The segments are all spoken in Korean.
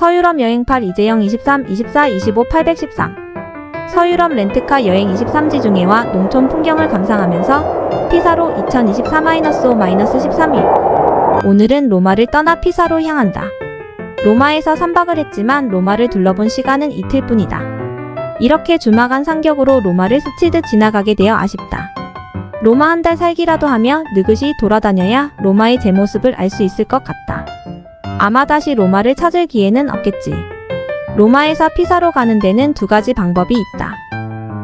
서유럽 여행 8 이재영 23, 24, 25, 813. 서유럽 렌트카 여행 23지 중에와 농촌 풍경을 감상하면서 피사로 2024-5-13일. 오늘은 로마를 떠나 피사로 향한다. 로마에서 3박을 했지만 로마를 둘러본 시간은 이틀뿐이다. 이렇게 주마간 상격으로 로마를 스치듯 지나가게 되어 아쉽다. 로마 한 달 살기라도 하며 느긋이 돌아다녀야 로마의 제 모습을 알 수 있을 것 같다. 아마 다시 로마를 찾을 기회는 없겠지. 로마에서 피사로 가는 데는 두 가지 방법이 있다.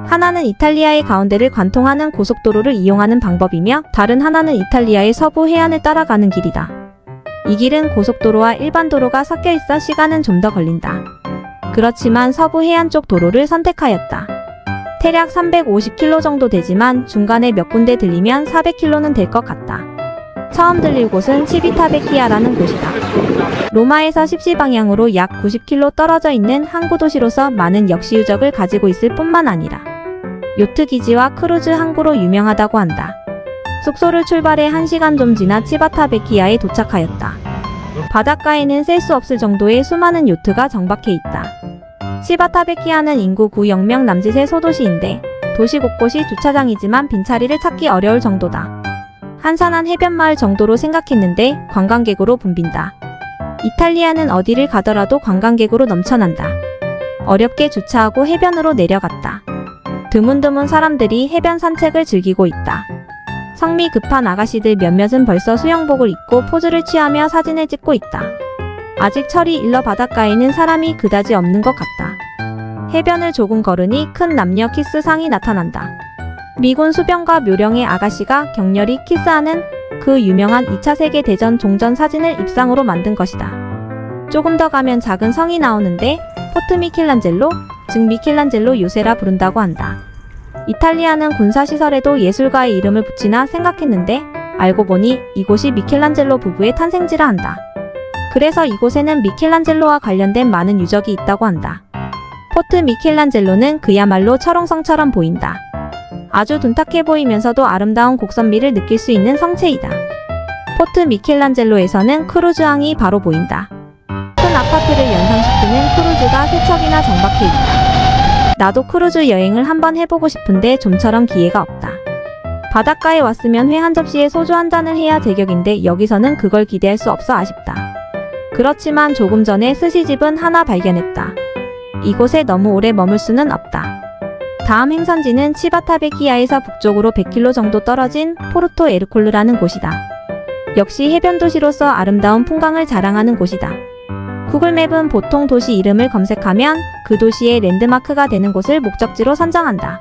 하나는 이탈리아의 가운데를 관통하는 고속도로를 이용하는 방법이며 다른 하나는 이탈리아의 서부 해안을 따라가는 길이다. 이 길은 고속도로와 일반 도로가 섞여 있어 시간은 좀 더 걸린다. 그렇지만 서부 해안 쪽 도로를 선택하였다. 대략 350km 정도 되지만 중간에 몇 군데 들리면 400km는 될 것 같다. 처음 들릴 곳은 치비타베키아라는 곳이다. 로마에서 십시 방향으로 약 90km 떨어져 있는 항구 도시로서 많은 역시 유적을 가지고 있을 뿐만 아니라 요트 기지와 크루즈 항구로 유명하다고 한다. 숙소를 출발해 1시간 좀 지나 치바타베키아에 도착하였다. 바닷가에는 셀 수 없을 정도의 수많은 요트가 정박해 있다. 치바타베키아는 인구 9,000명 남짓의 소도시인데 도시 곳곳이 주차장이지만 빈자리를 찾기 어려울 정도다. 한산한 해변마을 정도로 생각했는데 관광객으로 붐빈다. 이탈리아는 어디를 가더라도 관광객으로 넘쳐난다. 어렵게 주차하고 해변으로 내려갔다. 드문드문 사람들이 해변 산책을 즐기고 있다. 성미 급한 아가씨들 몇몇은 벌써 수영복을 입고 포즈를 취하며 사진을 찍고 있다. 아직 철이 일러 바닷가에는 사람이 그다지 없는 것 같다. 해변을 조금 걸으니 큰 남녀 키스상이 나타난다. 미군 수병과 묘령의 아가씨가 격렬히 키스하는 그 유명한 2차 세계대전 종전 사진을 입상으로 만든 것이다. 조금 더 가면 작은 성이 나오는데 포트 미켈란젤로, 즉 미켈란젤로 요새라 부른다고 한다. 이탈리아는 군사시설에도 예술가의 이름을 붙이나 생각했는데 알고 보니 이곳이 미켈란젤로 부부의 탄생지라 한다. 그래서 이곳에는 미켈란젤로와 관련된 많은 유적이 있다고 한다. 포트 미켈란젤로는 그야말로 철옹성처럼 보인다. 아주 둔탁해 보이면서도 아름다운 곡선미를 느낄 수 있는 성체이다. 포트 미켈란젤로에서는 크루즈항이 바로 보인다. 큰 아파트를 연상시키는 크루즈가 3척이나 정박해 있다. 나도 크루즈 여행을 한번 해보고 싶은데 좀처럼 기회가 없다. 바닷가에 왔으면 회 한 접시에 소주 한 잔을 해야 제격인데 여기서는 그걸 기대할 수 없어 아쉽다. 그렇지만 조금 전에 스시집은 하나 발견했다. 이곳에 너무 오래 머물 수는 없다. 다음 행선지는 치바타베키아에서 북쪽으로 100km 정도 떨어진 포르토 에르콜르라는 곳이다. 역시 해변 도시로서 아름다운 풍광을 자랑하는 곳이다. 구글맵은 보통 도시 이름을 검색하면 그 도시의 랜드마크가 되는 곳을 목적지로 선정한다.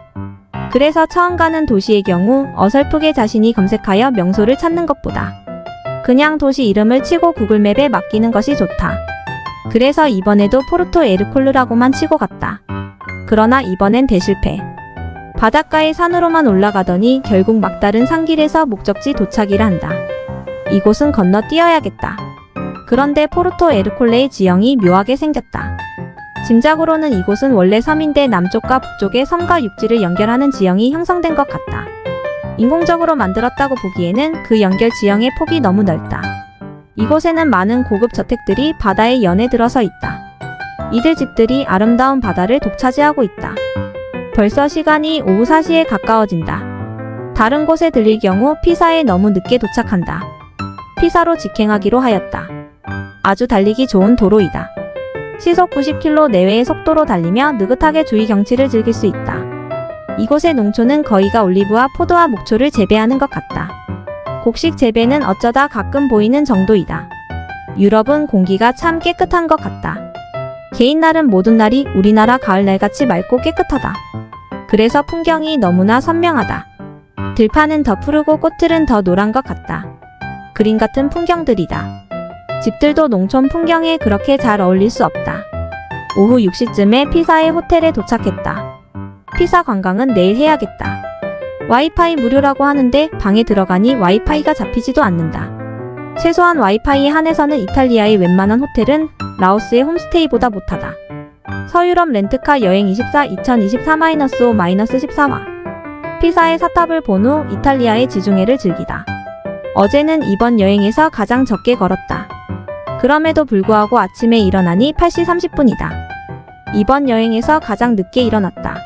그래서 처음 가는 도시의 경우 어설프게 자신이 검색하여 명소를 찾는 것보다 그냥 도시 이름을 치고 구글맵에 맡기는 것이 좋다. 그래서 이번에도 포르토 에르콜르라고만 치고 갔다. 그러나 이번엔 대실패. 바닷가의 산으로만 올라가더니 결국 막다른 산길에서 목적지 도착이라 한다. 이곳은 건너뛰어야겠다. 그런데 포르토 에르콜레의 지형이 묘하게 생겼다. 짐작으로는 이곳은 원래 섬인데 남쪽과 북쪽의 섬과 육지를 연결하는 지형이 형성된 것 같다. 인공적으로 만들었다고 보기에는 그 연결 지형의 폭이 너무 넓다. 이곳에는 많은 고급 저택들이 바다에 연에 들어서 있다. 이들 집들이 아름다운 바다를 독차지하고 있다. 벌써 시간이 오후 4시에 가까워진다. 다른 곳에 들릴 경우 피사에 너무 늦게 도착한다. 피사로 직행하기로 하였다. 아주 달리기 좋은 도로이다. 시속 90km 내외의 속도로 달리며 느긋하게 주위 경치를 즐길 수 있다. 이곳의 농촌은 거의가 올리브와 포도와 목초를 재배하는 것 같다. 곡식 재배는 어쩌다 가끔 보이는 정도이다. 유럽은 공기가 참 깨끗한 것 같다. 개인날은 모든 날이 우리나라 가을날같이 맑고 깨끗하다. 그래서 풍경이 너무나 선명하다. 들판은 더 푸르고 꽃들은 더 노란 것 같다. 그림 같은 풍경들이다. 집들도 농촌 풍경에 그렇게 잘 어울릴 수 없다. 오후 6시쯤에 피사의 호텔에 도착했다. 피사 관광은 내일 해야겠다. 와이파이 무료라고 하는데 방에 들어가니 와이파이가 잡히지도 않는다. 최소한 와이파이에 한해서는 이탈리아의 웬만한 호텔은 라오스의 홈스테이보다 못하다. 서유럽 렌트카 여행 24 2024-5-14화 피사의 사탑을 본 후 이탈리아의 지중해를 즐기다. 어제는 이번 여행에서 가장 적게 걸었다. 그럼에도 불구하고 아침에 일어나니 8시 30분이다. 이번 여행에서 가장 늦게 일어났다.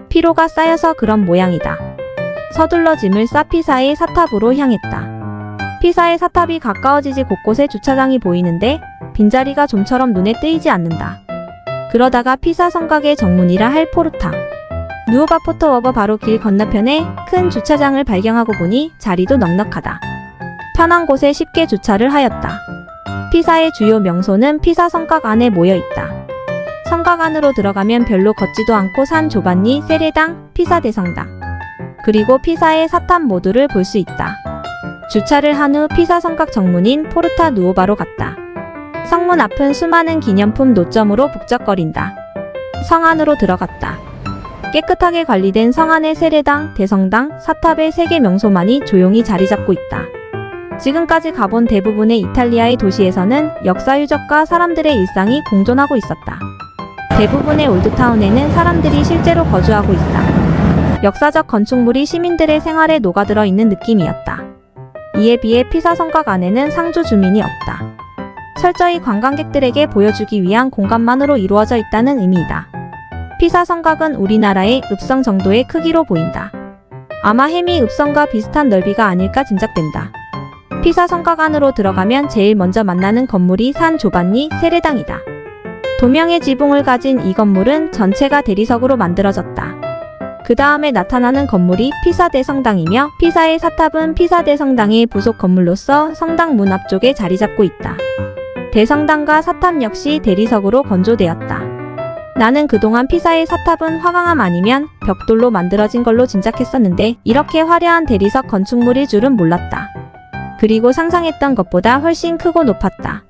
피로가 쌓여서 그런 모양이다. 서둘러 짐을 싸 피사의 사탑으로 향했다. 피사의 사탑이 가까워지지 곳곳에 주차장이 보이는데 빈자리가 좀처럼 눈에 띄지 않는다. 그러다가 피사 성곽의 정문이라 할 포르타 누오바 포토워버 바로 길 건너편에 큰 주차장을 발견하고 보니 자리도 넉넉하다. 편한 곳에 쉽게 주차를 하였다. 피사의 주요 명소는 피사 성곽 안에 모여 있다. 성곽 안으로 들어가면 별로 걷지도 않고 산 조반니 세례당, 피사 대성당, 그리고 피사의 사탑 모두를 볼 수 있다. 주차를 한 후 피사 성곽 정문인 포르타 누오바로 갔다. 성문 앞은 수많은 기념품 노점으로 북적거린다. 성 안으로 들어갔다. 깨끗하게 관리된 성 안의 세례당, 대성당, 사탑의 3개 명소만이 조용히 자리 잡고 있다. 지금까지 가본 대부분의 이탈리아의 도시에서는 역사 유적과 사람들의 일상이 공존하고 있었다. 대부분의 올드타운에는 사람들이 실제로 거주하고 있다. 역사적 건축물이 시민들의 생활에 녹아들어 있는 느낌이었다. 이에 비해 피사 성곽 안에는 상주 주민이 없다. 철저히 관광객들에게 보여주기 위한 공간만으로 이루어져 있다는 의미이다. 피사 성곽은 우리나라의 읍성 정도의 크기로 보인다. 아마 해미 읍성과 비슷한 넓이가 아닐까 짐작된다. 피사 성곽 안으로 들어가면 제일 먼저 만나는 건물이 산 조반니 세례당이다. 도명의 지붕을 가진 이 건물은 전체가 대리석으로 만들어졌다. 그 다음에 나타나는 건물이 피사 대성당이며 피사의 사탑은 피사 대성당의 부속 건물로서 성당 문 앞쪽에 자리 잡고 있다. 대성당과 사탑 역시 대리석으로 건조되었다. 나는 그동안 피사의 사탑은 화강암 아니면 벽돌로 만들어진 걸로 짐작했었는데 이렇게 화려한 대리석 건축물일 줄은 몰랐다. 그리고 상상했던 것보다 훨씬 크고 높았다.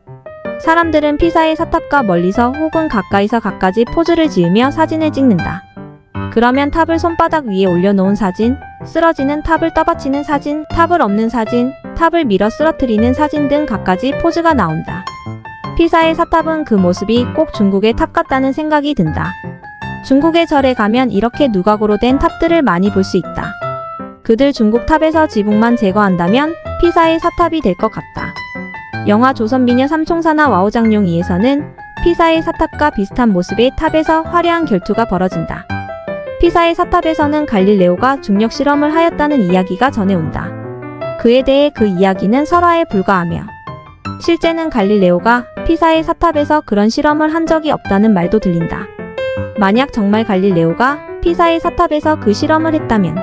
사람들은 피사의 사탑과 멀리서 혹은 가까이서 갖가지 포즈를 지으며 사진을 찍는다. 그러면 탑을 손바닥 위에 올려놓은 사진, 쓰러지는 탑을 떠받치는 사진, 탑을 엎는 사진, 탑을 밀어 쓰러뜨리는 사진 등 갖가지 포즈가 나온다. 피사의 사탑은 그 모습이 꼭 중국의 탑 같다는 생각이 든다. 중국의 절에 가면 이렇게 누각으로 된 탑들을 많이 볼 수 있다. 그들 중국 탑에서 지붕만 제거한다면 피사의 사탑이 될 것 같다. 영화 조선미녀 삼총사나 와우장룡 2에서는 피사의 사탑과 비슷한 모습의 탑에서 화려한 결투가 벌어진다. 피사의 사탑에서는 갈릴레오가 중력 실험을 하였다는 이야기가 전해온다. 그에 대해 그 이야기는 설화에 불과하며 실제는 갈릴레오가 피사의 사탑에서 그런 실험을 한 적이 없다는 말도 들린다. 만약 정말 갈릴레오가 피사의 사탑에서 그 실험을 했다면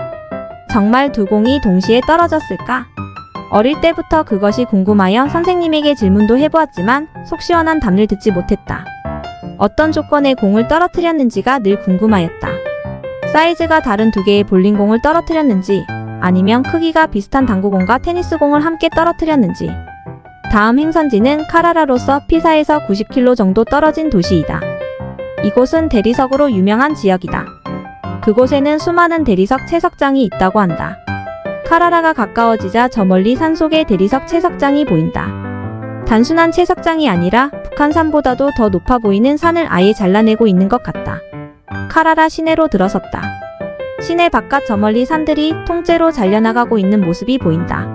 정말 두 공이 동시에 떨어졌을까? 어릴 때부터 그것이 궁금하여 선생님에게 질문도 해보았지만 속 시원한 답을 듣지 못했다. 어떤 조건에 공을 떨어뜨렸는지가 늘 궁금하였다. 사이즈가 다른 두 개의 볼링공을 떨어뜨렸는지 아니면 크기가 비슷한 당구공과 테니스공을 함께 떨어뜨렸는지. 다음 행선지는 카라라로서 피사에서 90km 정도 떨어진 도시이다. 이곳은 대리석으로 유명한 지역이다. 그곳에는 수많은 대리석 채석장이 있다고 한다. 카라라가 가까워지자 저 멀리 산속의 대리석 채석장이 보인다. 단순한 채석장이 아니라 북한산보다도 더 높아 보이는 산을 아예 잘라내고 있는 것 같다. 카라라 시내로 들어섰다. 시내 바깥 저 멀리 산들이 통째로 잘려나가고 있는 모습이 보인다.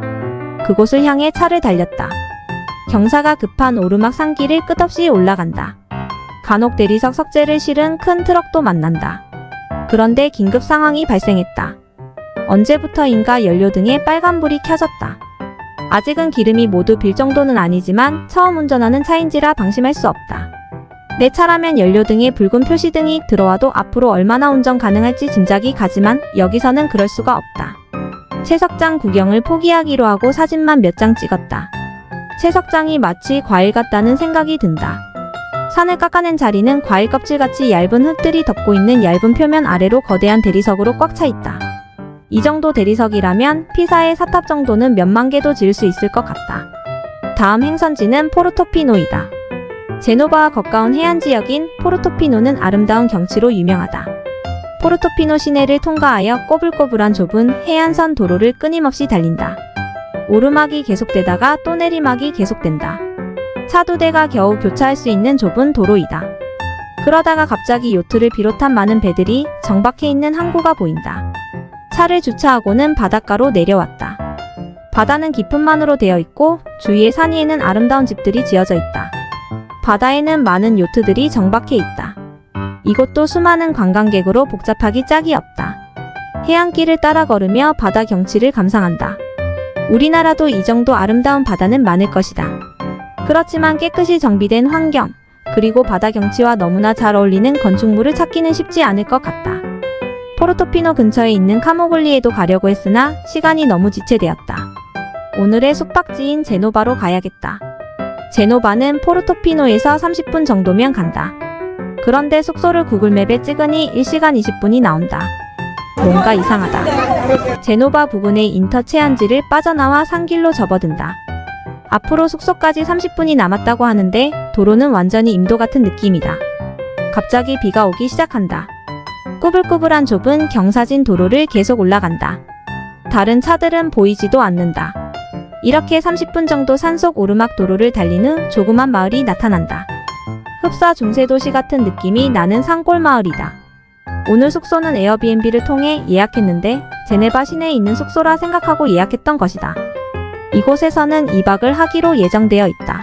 그곳을 향해 차를 달렸다. 경사가 급한 오르막 산길을 끝없이 올라간다. 간혹 대리석 석재를 실은 큰 트럭도 만난다. 그런데 긴급 상황이 발생했다. 언제부터인가 연료등에 빨간불이 켜졌다. 아직은 기름이 모두 빌 정도는 아니지만 처음 운전하는 차인지라 방심할 수 없다. 내 차라면 연료등에 붉은 표시등이 들어와도 앞으로 얼마나 운전 가능할지 짐작이 가지만 여기서는 그럴 수가 없다. 채석장 구경을 포기하기로 하고 사진만 몇 장 찍었다. 채석장이 마치 과일 같다는 생각이 든다. 산을 깎아낸 자리는 과일 껍질같이 얇은 흙들이 덮고 있는 얇은 표면 아래로 거대한 대리석으로 꽉 차 있다. 이 정도 대리석이라면 피사의 사탑 정도는 몇만 개도 지을 수 있을 것 같다. 다음 행선지는 포르토피노이다. 제노바와 가까운 해안 지역인 포르토피노는 아름다운 경치로 유명하다. 포르토피노 시내를 통과하여 꼬불꼬불한 좁은 해안선 도로를 끊임없이 달린다. 오르막이 계속되다가 또 내리막이 계속된다. 차 2대가 겨우 교차할 수 있는 좁은 도로이다. 그러다가 갑자기 요트를 비롯한 많은 배들이 정박해 있는 항구가 보인다. 차를 주차하고는 바닷가로 내려왔다. 바다는 깊은 만으로 되어 있고 주위의 산 위에는 아름다운 집들이 지어져 있다. 바다에는 많은 요트들이 정박해 있다. 이곳도 수많은 관광객으로 복잡하기 짝이 없다. 해안길을 따라 걸으며 바다 경치를 감상한다. 우리나라도 이 정도 아름다운 바다는 많을 것이다. 그렇지만 깨끗이 정비된 환경, 그리고 바다 경치와 너무나 잘 어울리는 건축물을 찾기는 쉽지 않을 것 같다. 포르토피노 근처에 있는 카모글리에도 가려고 했으나 시간이 너무 지체되었다. 오늘의 숙박지인 제노바로 가야겠다. 제노바는 포르토피노에서 30분 정도면 간다. 그런데 숙소를 구글맵에 찍으니 1시간 20분이 나온다. 뭔가 이상하다. 제노바 부근의 인터체안지를 빠져나와 산길로 접어든다. 앞으로 숙소까지 30분이 남았다고 하는데 도로는 완전히 임도 같은 느낌이다. 갑자기 비가 오기 시작한다. 꾸불꾸불한 좁은 경사진 도로를 계속 올라간다. 다른 차들은 보이지도 않는다. 이렇게 30분 정도 산속 오르막 도로를 달린 후 조그만 마을이 나타난다. 흡사 중세도시 같은 느낌이 나는 산골 마을이다. 오늘 숙소는 에어비앤비를 통해 예약했는데 제네바 시내에 있는 숙소라 생각하고 예약했던 것이다. 이곳에서는 2박을 하기로 예정되어 있다.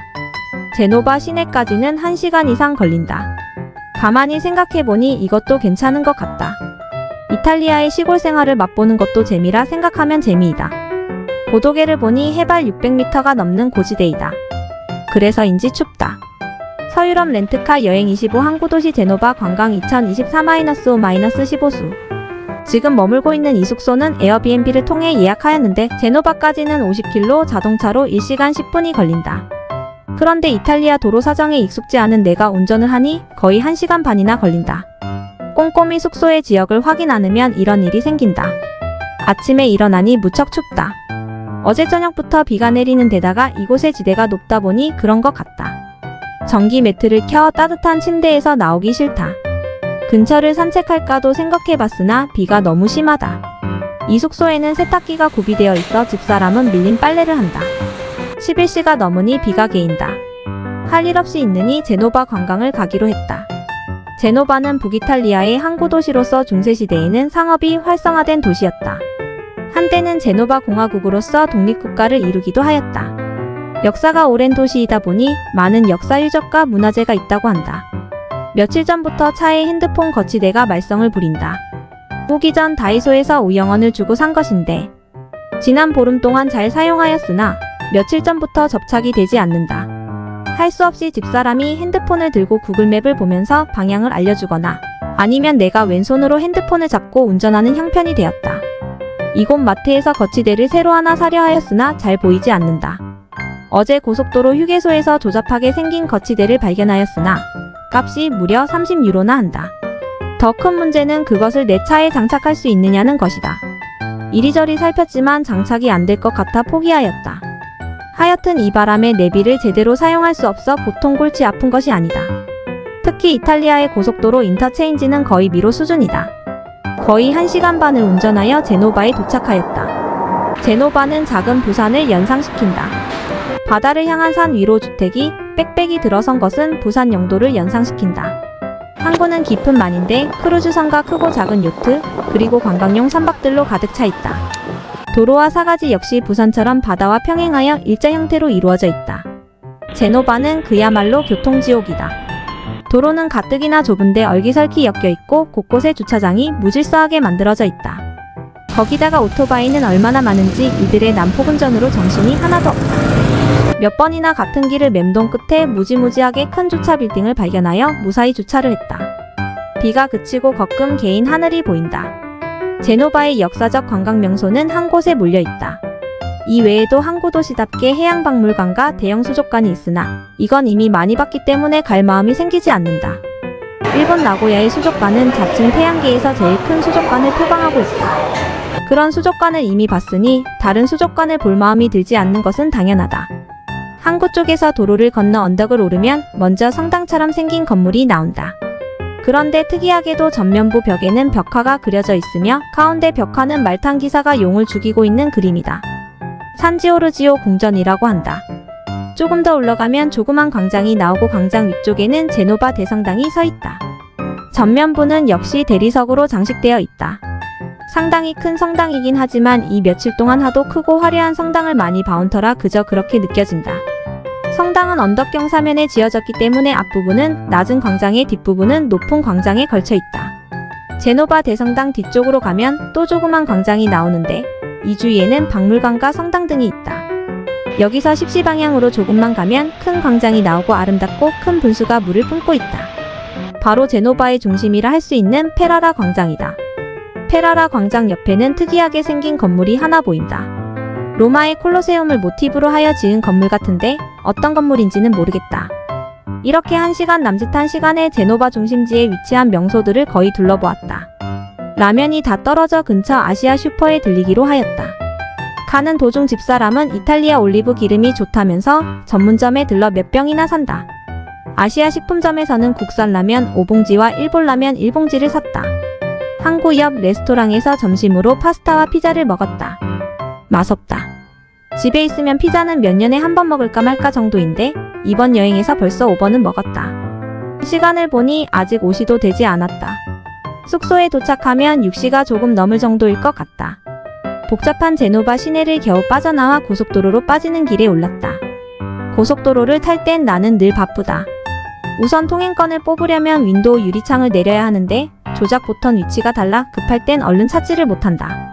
제노바 시내까지는 1시간 이상 걸린다. 가만히 생각해보니 이것도 괜찮은 것 같다. 이탈리아의 시골 생활을 맛보는 것도 재미라 생각하면 재미이다. 고도계를 보니 해발 600m가 넘는 고지대이다. 그래서인지 춥다. 서유럽 렌트카 여행 25 항구도시 제노바 관광 2024-5-15수. 지금 머물고 있는 이 숙소는 에어비앤비를 통해 예약하였는데 제노바까지는 50km 자동차로 1시간 10분이 걸린다. 그런데 이탈리아 도로 사정에 익숙지 않은 내가 운전을 하니 거의 1시간 반이나 걸린다. 꼼꼼히 숙소의 지역을 확인 않으면 이런 일이 생긴다. 아침에 일어나니 무척 춥다. 어제 저녁부터 비가 내리는 데다가 이곳의 지대가 높다 보니 그런 것 같다. 전기 매트를 켜 따뜻한 침대에서 나오기 싫다. 근처를 산책할까도 생각해봤으나 비가 너무 심하다. 이 숙소에는 세탁기가 구비되어 있어 집사람은 밀린 빨래를 한다. 11시가 넘으니 비가 개인다. 할 일 없이 있느니 제노바 관광을 가기로 했다. 제노바는 북이탈리아의 항구 도시로서 중세시대에는 상업이 활성화된 도시였다. 한때는 제노바 공화국으로서 독립국가를 이루기도 하였다. 역사가 오랜 도시이다 보니 많은 역사 유적과 문화재가 있다고 한다. 며칠 전부터 차에 핸드폰 거치대가 말썽을 부린다. 오기 전 다이소에서 5영원을 주고 산 것인데 지난 보름 동안 잘 사용하였으나 며칠 전부터 접착이 되지 않는다. 할 수 없이 집사람이 핸드폰을 들고 구글맵을 보면서 방향을 알려주거나 아니면 내가 왼손으로 핸드폰을 잡고 운전하는 형편이 되었다. 이곳 마트에서 거치대를 새로 하나 사려 하였으나 잘 보이지 않는다. 어제 고속도로 휴게소에서 조잡하게 생긴 거치대를 발견하였으나 값이 무려 30유로나 한다. 더 큰 문제는 그것을 내 차에 장착할 수 있느냐는 것이다. 이리저리 살폈지만 장착이 안 될 것 같아 포기하였다. 하여튼 이 바람에 내비를 제대로 사용할 수 없어 보통 골치 아픈 것이 아니다. 특히 이탈리아의 고속도로 인터체인지는 거의 미로 수준이다. 거의 1시간 반을 운전하여 제노바에 도착하였다. 제노바는 작은 부산을 연상시킨다. 바다를 향한 산 위로 주택이 빽빽이 들어선 것은 부산 영도를 연상시킨다. 항구는 깊은 만인데 크루즈선과 크고 작은 요트, 그리고 관광용 선박들로 가득 차 있다. 도로와 사가지 역시 부산처럼 바다와 평행하여 일자 형태로 이루어져 있다. 제노바는 그야말로 교통지옥이다. 도로는 가뜩이나 좁은데 얼기설키 엮여 있고 곳곳에 주차장이 무질서하게 만들어져 있다. 거기다가 오토바이는 얼마나 많은지 이들의 난폭운전으로 정신이 하나도 없다. 몇 번이나 같은 길을 맴돈 끝에 무지무지하게 큰 주차 빌딩을 발견하여 무사히 주차를 했다. 비가 그치고 거금 개인 하늘이 보인다. 제노바의 역사적 관광 명소는 한 곳에 몰려 있다. 이 외에도 항구 도시답게 해양박물관과 대형 수족관이 있으나 이건 이미 많이 봤기 때문에 갈 마음이 생기지 않는다. 일본 나고야의 수족관은 자칭 태양계에서 제일 큰 수족관을 표방하고 있다. 그런 수족관을 이미 봤으니 다른 수족관을 볼 마음이 들지 않는 것은 당연하다. 항구 쪽에서 도로를 건너 언덕을 오르면 먼저 성당처럼 생긴 건물이 나온다. 그런데 특이하게도 전면부 벽에는 벽화가 그려져 있으며 가운데 벽화는 말탄 기사가 용을 죽이고 있는 그림이다. 산지오르지오 궁전이라고 한다. 조금 더 올라가면 조그만 광장이 나오고 광장 위쪽에는 제노바 대성당이 서 있다. 전면부는 역시 대리석으로 장식되어 있다. 상당히 큰 성당이긴 하지만 이 며칠 동안 하도 크고 화려한 성당을 많이 봐온 터라 그저 그렇게 느껴진다. 성당은 언덕경 사면에 지어졌기 때문에 앞부분은 낮은 광장에 뒷부분은 높은 광장에 걸쳐 있다. 제노바 대성당 뒤쪽으로 가면 또 조그만 광장이 나오는데 이 주위에는 박물관과 성당 등이 있다. 여기서 십시 방향으로 조금만 가면 큰 광장이 나오고 아름답고 큰 분수가 물을 뿜고 있다. 바로 제노바의 중심이라 할 수 있는 페라라 광장이다. 페라라 광장 옆에는 특이하게 생긴 건물이 하나 보인다. 로마의 콜로세움을 모티브로 하여 지은 건물 같은데 어떤 건물인지는 모르겠다. 이렇게 1시간 남짓한 시간에 제노바 중심지에 위치한 명소들을 거의 둘러보았다. 라면이 다 떨어져 근처 아시아 슈퍼에 들리기로 하였다. 가는 도중 집사람은 이탈리아 올리브 기름이 좋다면서 전문점에 들러 몇 병이나 산다. 아시아 식품점에서는 국산 라면 5봉지와 일본 라면 1봉지를 샀다. 항구 옆 레스토랑에서 점심으로 파스타와 피자를 먹었다. 맛없다. 집에 있으면 피자는 몇 년에 한 번 먹을까 말까 정도인데 이번 여행에서 벌써 5번은 먹었다. 시간을 보니 아직 5시도 되지 않았다. 숙소에 도착하면 6시가 조금 넘을 정도일 것 같다. 복잡한 제노바 시내를 겨우 빠져나와 고속도로로 빠지는 길에 올랐다. 고속도로를 탈 땐 나는 늘 바쁘다. 우선 통행권을 뽑으려면 윈도우 유리창을 내려야 하는데 조작 버튼 위치가 달라 급할 땐 얼른 찾지를 못한다.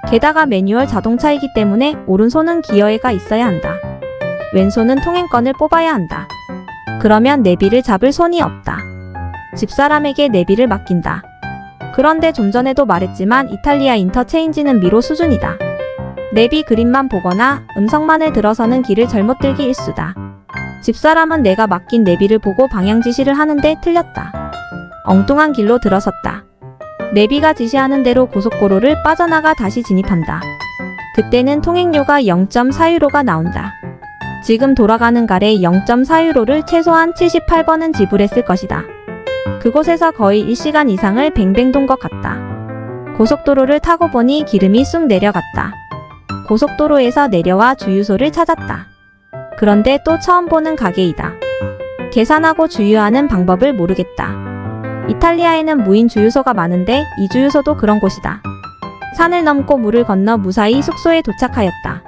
게다가 매뉴얼 자동차이기 때문에 오른손은 기어에가 있어야 한다. 왼손은 통행권을 뽑아야 한다. 그러면 내비를 잡을 손이 없다. 집사람에게 내비를 맡긴다. 그런데 좀 전에도 말했지만 이탈리아 인터체인지는 미로 수준이다. 내비 그림만 보거나 음성만을 들어서는 길을 잘못 들기 일수다. 집사람은 내가 맡긴 내비를 보고 방향 지시를 하는데 틀렸다. 엉뚱한 길로 들어섰다. 내비가 지시하는 대로 고속도로를 빠져나가 다시 진입한다. 그때는 통행료가 0.4유로가 나온다. 지금 돌아가는 갈에 0.4유로를 최소한 78번은 지불했을 것이다. 그곳에서 거의 1시간 이상을 뱅뱅 돈 것 같다. 고속도로를 타고 보니 기름이 쑥 내려갔다. 고속도로에서 내려와 주유소를 찾았다. 그런데 또 처음 보는 가게이다. 계산하고 주유하는 방법을 모르겠다. 이탈리아에는 무인 주유소가 많은데 이 주유소도 그런 곳이다. 산을 넘고 물을 건너 무사히 숙소에 도착하였다.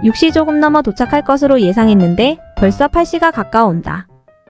6시 조금 넘어 도착할 것으로 예상했는데 벌써 8시가 가까워온다.